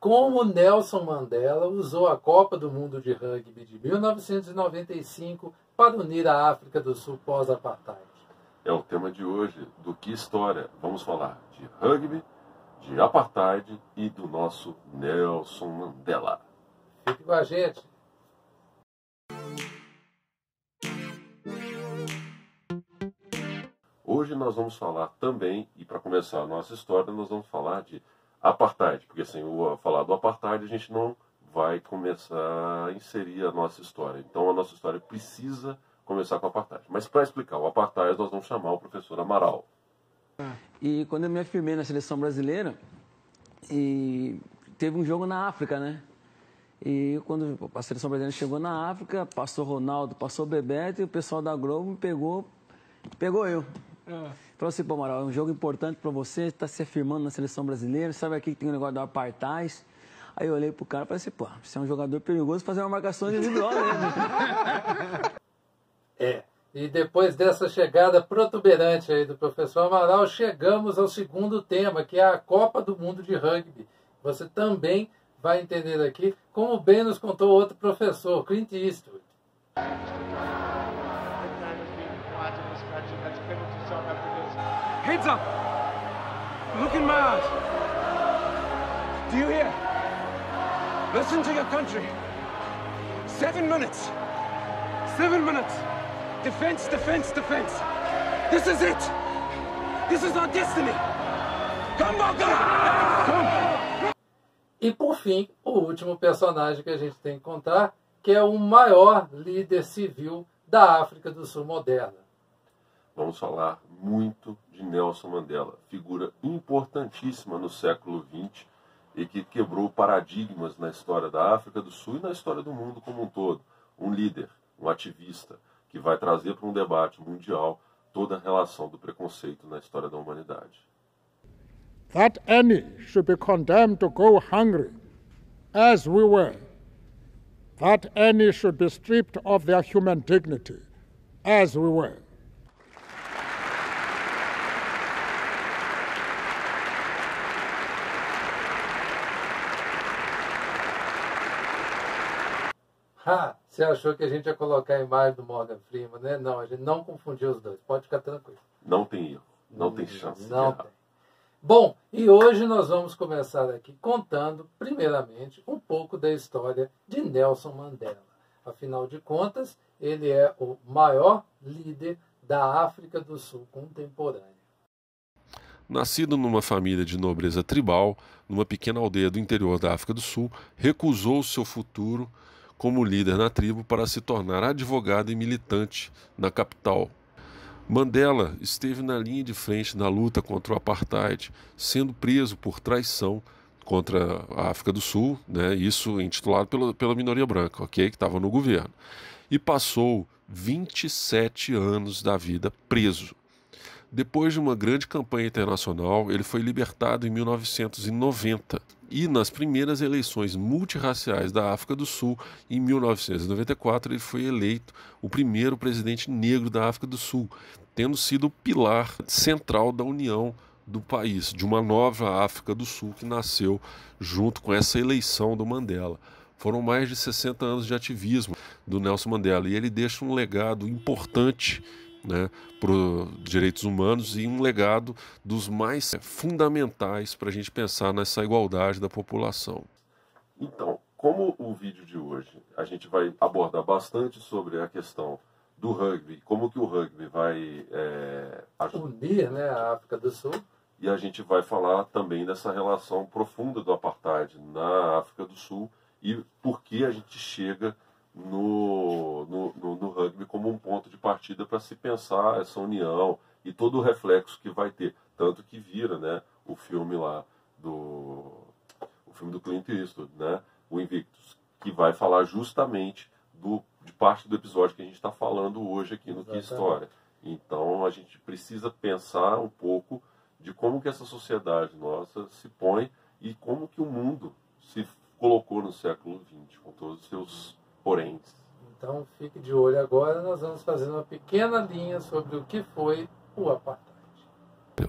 como Nelson Mandela usou a Copa do Mundo de Rugby de 1995 para unir a África do Sul pós-apartheid. É o tema de hoje do Que História. Vamos falar de rugby, de apartheid e do nosso Nelson Mandela. Fique com a gente. Hoje nós vamos falar também, e para começar a nossa história, nós vamos falar de apartheid, porque sem falar do apartheid a gente não vai começar a inserir a nossa história. Então a nossa história precisa começar com o apartheid. Mas para explicar o apartheid, nós vamos chamar o professor Amaral. E quando eu me afirmei na seleção brasileira, e teve um jogo na África, né? E quando a seleção brasileira chegou na África, passou Ronaldo, passou Bebeto, e o pessoal da Globo me pegou eu. Falou assim, pô, Amaral, é um jogo importante pra você, está se afirmando na seleção brasileira, sabe aqui que tem um negócio do apartheid. Aí eu olhei pro cara e falei assim, pô, você é um jogador perigoso, fazer uma marcação individual nele. E depois dessa chegada protuberante aí do professor Amaral, chegamos ao segundo tema, que é a Copa do Mundo de Rugby. Você também vai entender aqui, como bem nos contou outro professor, Clint Eastwood. Heads up! Look in my eyes. Do you hear? Listen to your country. 7 minutes. 7 minutes. Defense, defense, defense. This is it. This is our destiny. Come, Boca! Come! E por fim, o último personagem que a gente tem que contar, que é o maior líder civil da África do Sul moderna. Vamos falar muito de Nelson Mandela, figura importantíssima no século XX e que quebrou paradigmas na história da África do Sul e na história do mundo como um todo. Um líder, um ativista, que vai trazer para um debate mundial toda a relação do preconceito na história da humanidade. That any should be condemned to go hungry, as we were. That any should be stripped of their human dignity, as we were. Você achou que a gente ia colocar a imagem do Morgan Freeman, né? Não, a gente não confundiu os dois. Pode ficar tranquilo. Não tem erro. Não tem chance. Não tem. Bom, e hoje nós vamos começar aqui contando, primeiramente, um pouco da história de Nelson Mandela. Afinal de contas, ele é o maior líder da África do Sul contemporânea. Nascido numa família de nobreza tribal, numa pequena aldeia do interior da África do Sul, recusou seu futuro como líder na tribo para se tornar advogado e militante na capital. Mandela esteve na linha de frente na luta contra o apartheid, sendo preso por traição contra a África do Sul, né, isso intitulado pela minoria branca, que estava no governo, e passou 27 anos da vida preso. Depois de uma grande campanha internacional, ele foi libertado em 1990 e nas primeiras eleições multirraciais da África do Sul, em 1994, ele foi eleito o primeiro presidente negro da África do Sul, tendo sido o pilar central da união do país, de uma nova África do Sul que nasceu junto com essa eleição do Mandela. Foram mais de 60 anos de ativismo do Nelson Mandela e ele deixa um legado importante, né, para os direitos humanos e um legado dos mais fundamentais para a gente pensar nessa igualdade da população. Então, como o vídeo de hoje a gente vai abordar bastante sobre a questão do rugby, como que o rugby vai unir, né, a África do Sul, e a gente vai falar também dessa relação profunda do apartheid na África do Sul e por que a gente chega no rugby como um ponto de partida para se pensar essa união e todo o reflexo que vai ter. Tanto que vira, né, o filme lá do Clint Eastwood, né, o Invictus, que vai falar justamente de parte do episódio que a gente está falando hoje aqui no Que História. Então a gente precisa pensar um pouco de como que essa sociedade nossa se põe e como que o mundo se colocou no século XX, com todos os seus poréns. Então fique de olho agora, nós vamos fazer uma pequena linha sobre o que foi o apartheid.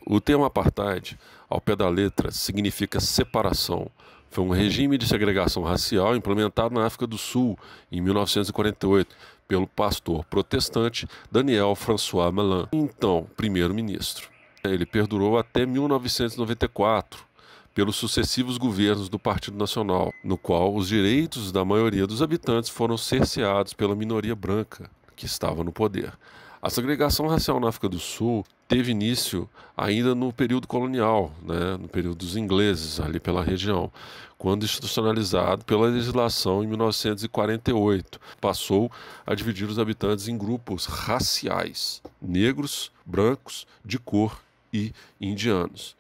O termo apartheid, ao pé da letra, significa separação, Foi um regime de segregação racial implementado na África do Sul em 1948 pelo pastor protestante Daniel François Malan, então primeiro-ministro. Ele perdurou até 1994, pelos sucessivos governos do Partido Nacional, no qual os direitos da maioria dos habitantes foram cerceados pela minoria branca que estava no poder. A segregação racial na África do Sul teve início ainda no período colonial, no período dos ingleses, ali pela região, quando institucionalizado pela legislação em 1948. Passou a dividir os habitantes em grupos raciais, negros, brancos, de cor e indianos.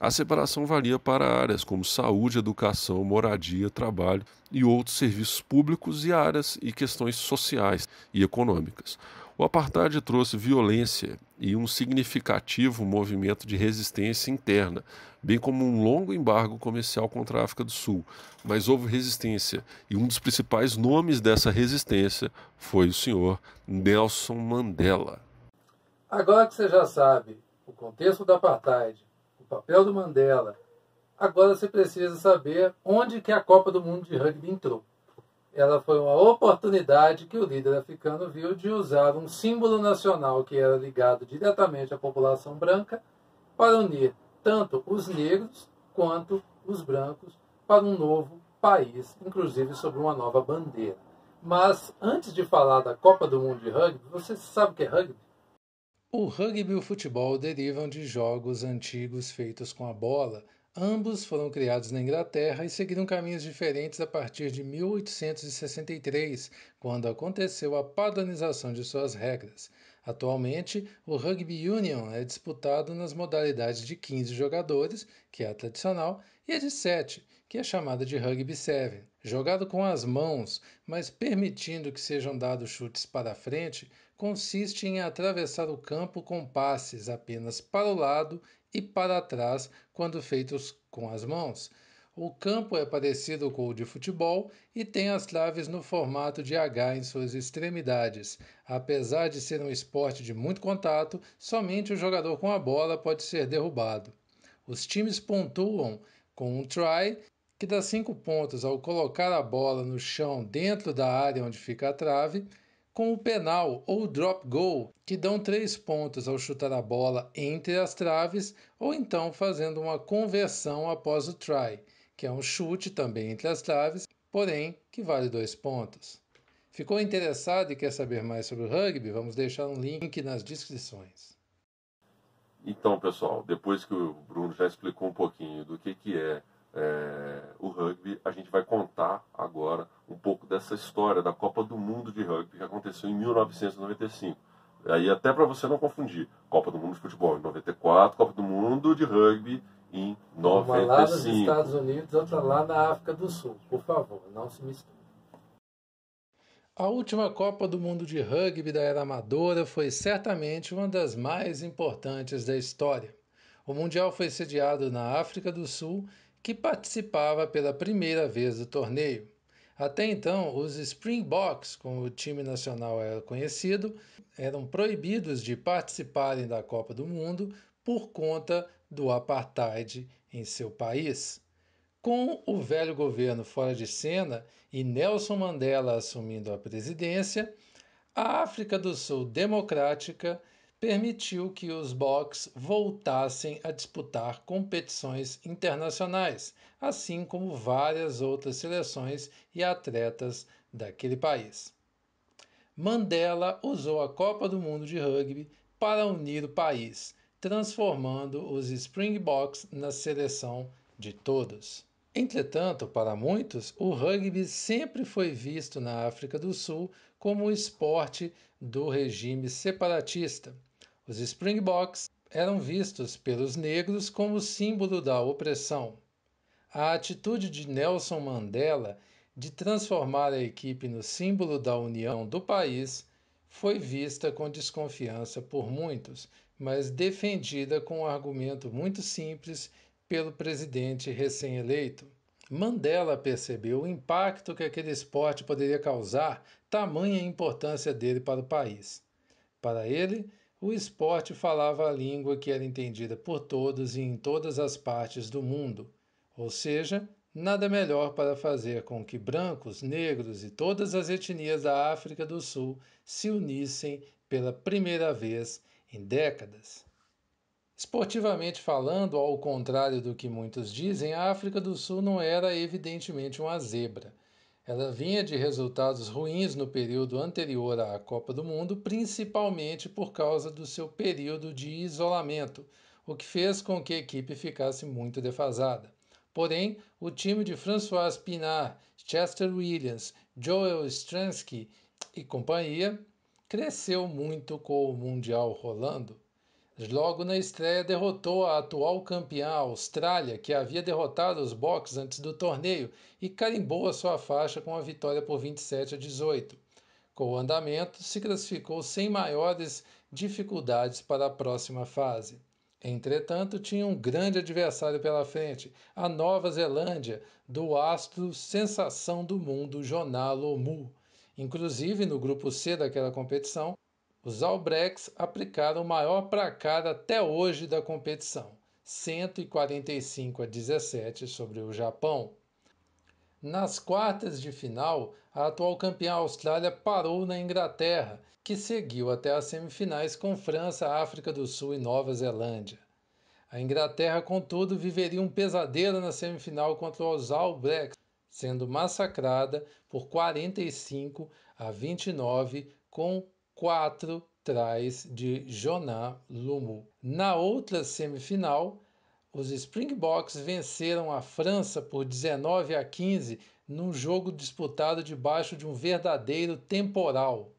A separação valia para áreas como saúde, educação, moradia, trabalho e outros serviços públicos e áreas e questões sociais e econômicas. O apartheid trouxe violência e um significativo movimento de resistência interna, bem como um longo embargo comercial contra a África do Sul. Mas houve resistência e um dos principais nomes dessa resistência foi o senhor Nelson Mandela. Agora que você já sabe o contexto do apartheid, o papel do Mandela, agora você precisa saber onde que a Copa do Mundo de Rugby entrou. Ela foi uma oportunidade que o líder africano viu de usar um símbolo nacional que era ligado diretamente à população branca para unir tanto os negros quanto os brancos para um novo país, inclusive sob uma nova bandeira. Mas antes de falar da Copa do Mundo de Rugby, você sabe o que é rugby? O rugby e o futebol derivam de jogos antigos feitos com a bola. Ambos foram criados na Inglaterra e seguiram caminhos diferentes a partir de 1863, quando aconteceu a padronização de suas regras. Atualmente, o Rugby Union é disputado nas modalidades de 15 jogadores, que é a tradicional, e a de 7, que é chamada de Rugby 7. Jogado com as mãos, mas permitindo que sejam dados chutes para a frente, consiste em atravessar o campo com passes apenas para o lado e para trás quando feitos com as mãos. O campo é parecido com o de futebol e tem as traves no formato de H em suas extremidades. Apesar de ser um esporte de muito contato, somente o jogador com a bola pode ser derrubado. Os times pontuam com um try, que dá 5 pontos ao colocar a bola no chão dentro da área onde fica a trave, com o penal ou drop goal, que dão 3 pontos ao chutar a bola entre as traves, ou então fazendo uma conversão após o try, que é um chute também entre as traves, porém que vale 2 pontos. Ficou interessado e quer saber mais sobre o rugby? Vamos deixar um link nas descrições. Então, pessoal, depois que o Bruno já explicou um pouquinho do que é o rugby, a gente vai contar agora um pouco dessa história da Copa do Mundo de Rugby que aconteceu em 1995. Aí até para você não confundir, Copa do Mundo de Futebol em 94, Copa do Mundo de Rugby em 95. Uma lá nos Estados Unidos, outra lá na África do Sul. Por favor, não se misture. A última Copa do Mundo de Rugby da era amadora foi certamente uma das mais importantes da história. O Mundial foi sediado na África do Sul, que participava pela primeira vez do torneio. Até então, os Springboks, como o time nacional era conhecido, eram proibidos de participarem da Copa do Mundo por conta do apartheid em seu país. Com o velho governo fora de cena e Nelson Mandela assumindo a presidência, a África do Sul Democrática permitiu que os Boks voltassem a disputar competições internacionais, assim como várias outras seleções e atletas daquele país. Mandela usou a Copa do Mundo de Rugby para unir o país, transformando os Springboks na seleção de todos. Entretanto, para muitos, o rugby sempre foi visto na África do Sul como o esporte do regime separatista. Os Springboks eram vistos pelos negros como símbolo da opressão. A atitude de Nelson Mandela de transformar a equipe no símbolo da união do país foi vista com desconfiança por muitos, mas defendida com um argumento muito simples pelo presidente recém-eleito. Mandela percebeu o impacto que aquele esporte poderia causar, tamanha a importância dele para o país. Para ele, o esporte falava a língua que era entendida por todos e em todas as partes do mundo, ou seja, Nada melhor para fazer com que brancos, negros e todas as etnias da África do Sul se unissem pela primeira vez em décadas. Esportivamente falando, ao contrário do que muitos dizem, a África do Sul não era evidentemente uma zebra. Ela vinha de resultados ruins no período anterior à Copa do Mundo, principalmente por causa do seu período de isolamento, o que fez com que a equipe ficasse muito defasada. Porém, o time de François Pienaar, Chester Williams, Joel Stransky e companhia cresceu muito com o Mundial rolando. Logo na estreia derrotou a atual campeã Austrália, que havia derrotado os Boks antes do torneio, e carimbou a sua faixa com a vitória por 27-18. Com o andamento, se classificou sem maiores dificuldades para a próxima fase. Entretanto, tinha um grande adversário pela frente, a Nova Zelândia, do astro sensação do mundo Jonah Lomu. Inclusive, no grupo C daquela competição, os All Blacks aplicaram o maior placar até hoje da competição, 145-17 sobre o Japão. Nas quartas de final, a atual campeã Austrália parou na Inglaterra, que seguiu até as semifinais com França, África do Sul e Nova Zelândia. A Inglaterra, contudo, viveria um pesadelo na semifinal contra os All Blacks, sendo massacrada por 45-29 com 4 tries de Jonah Lomu. Na outra semifinal, os Springboks venceram a França por 19-15 num jogo disputado debaixo de um verdadeiro temporal.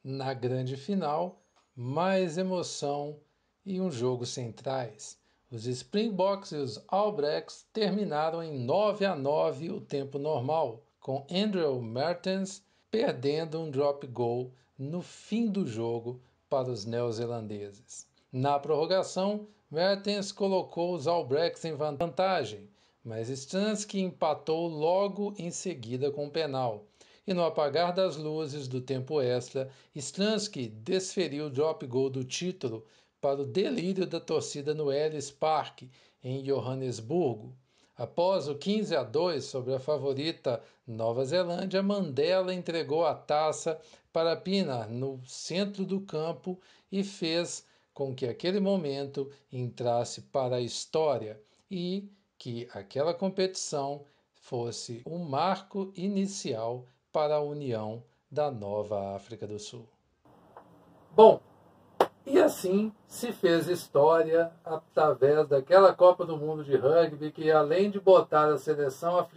Na grande final, mais emoção e um jogo sem tries. Os Springboks e os All Blacks terminaram em 9-9 o tempo normal, com Andrew Mertens perdendo um drop goal no fim do jogo para os neozelandeses. Na prorrogação, Mertens colocou os All Blacks em vantagem, mas Stransky empatou logo em seguida com um penal. E no apagar das luzes do tempo extra, Stransky desferiu o drop goal do título para o delírio da torcida no Ellis Park, em Johannesburgo. Após o 15-2 sobre a favorita Nova Zelândia, Mandela entregou a taça para Pienaar no centro do campo e fez com que aquele momento entrasse para a história e que aquela competição fosse um marco inicial para a união da nova África do Sul. Bom, e assim se fez história através daquela Copa do Mundo de Rugby que, além de botar a seleção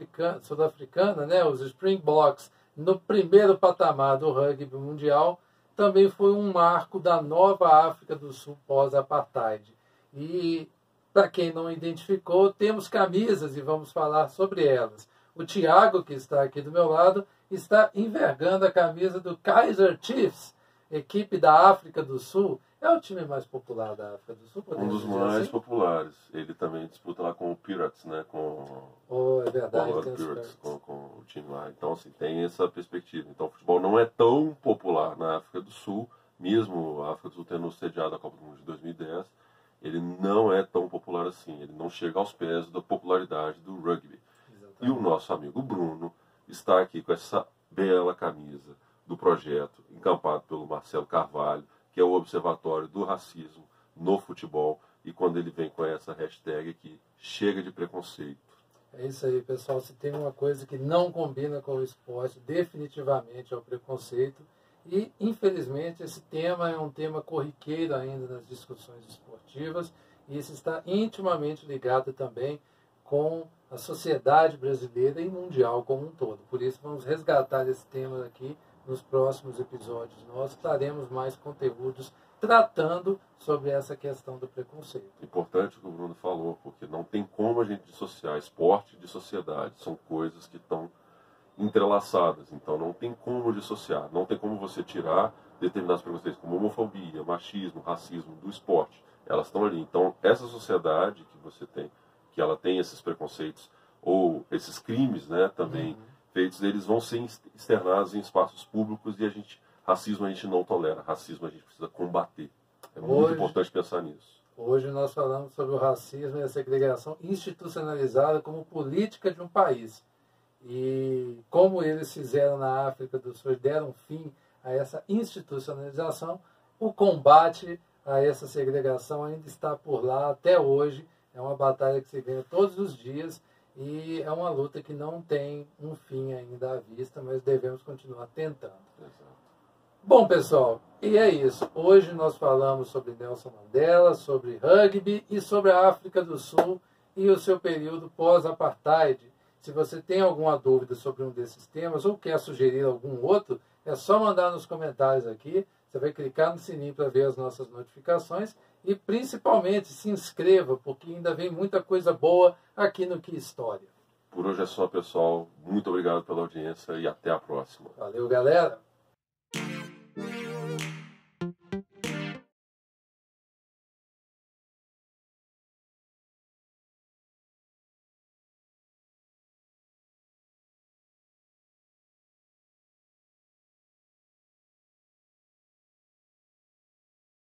sul-africana, né, os Springboks, no primeiro patamar do rugby mundial, também foi um marco da nova África do Sul pós-apartheid. E, para quem não identificou, temos camisas e vamos falar sobre elas. O Thiago, que está aqui do meu lado, está envergando a camisa do Kaizer Chiefs, equipe da África do Sul. É o time mais popular da África do Sul? Um dos mais populares. Ele também disputa lá com o Pirates, né? É verdade. Com o Pirates, com o time lá. Então, assim, tem essa perspectiva. Então, o futebol não é tão popular na África do Sul, mesmo a África do Sul tendo sediado a Copa do Mundo de 2010, ele não é tão popular assim. Ele não chega aos pés da popularidade do rugby. Exatamente. E o nosso amigo Bruno está aqui com essa bela camisa do projeto, encampado pelo Marcelo Carvalho, que é o Observatório do Racismo no Futebol, e quando ele vem com essa hashtag aqui, chega de preconceito. É isso aí, pessoal. Se tem uma coisa que não combina com o esporte, definitivamente é o preconceito. E, infelizmente, esse tema é um tema corriqueiro ainda nas discussões esportivas, e isso está intimamente ligado também com a sociedade brasileira e mundial como um todo. Por isso, vamos resgatar esse tema aqui nos próximos episódios. Nós traremos mais conteúdos tratando sobre essa questão do preconceito. Importante o que o Bruno falou, porque não tem como a gente dissociar esporte de sociedade. São coisas que estão entrelaçadas, então não tem como dissociar. Não tem como você tirar determinados preconceitos como homofobia, machismo, racismo do esporte. Elas estão ali. Então, essa sociedade que você tem, que ela tem esses preconceitos ou esses crimes, né, também feitos, eles vão ser externados em espaços públicos, e racismo a gente não tolera, racismo a gente precisa combater. É muito importante pensar nisso. Hoje nós falamos sobre o racismo e a segregação institucionalizada como política de um país. E como eles fizeram na África do Sul, deram fim a essa institucionalização, o combate a essa segregação ainda está por lá até hoje. É uma batalha que se ganha todos os dias e é uma luta que não tem um fim ainda à vista, mas devemos continuar tentando. Bom, pessoal, e é isso. Hoje nós falamos sobre Nelson Mandela, sobre rugby e sobre a África do Sul e o seu período pós-apartheid. Se você tem alguma dúvida sobre um desses temas ou quer sugerir algum outro, é só mandar nos comentários aqui. Você vai clicar no sininho para ver as nossas notificações e principalmente se inscreva, porque ainda vem muita coisa boa aqui no Que História. Por hoje é só, pessoal. Muito obrigado pela audiência e até a próxima. Valeu, galera!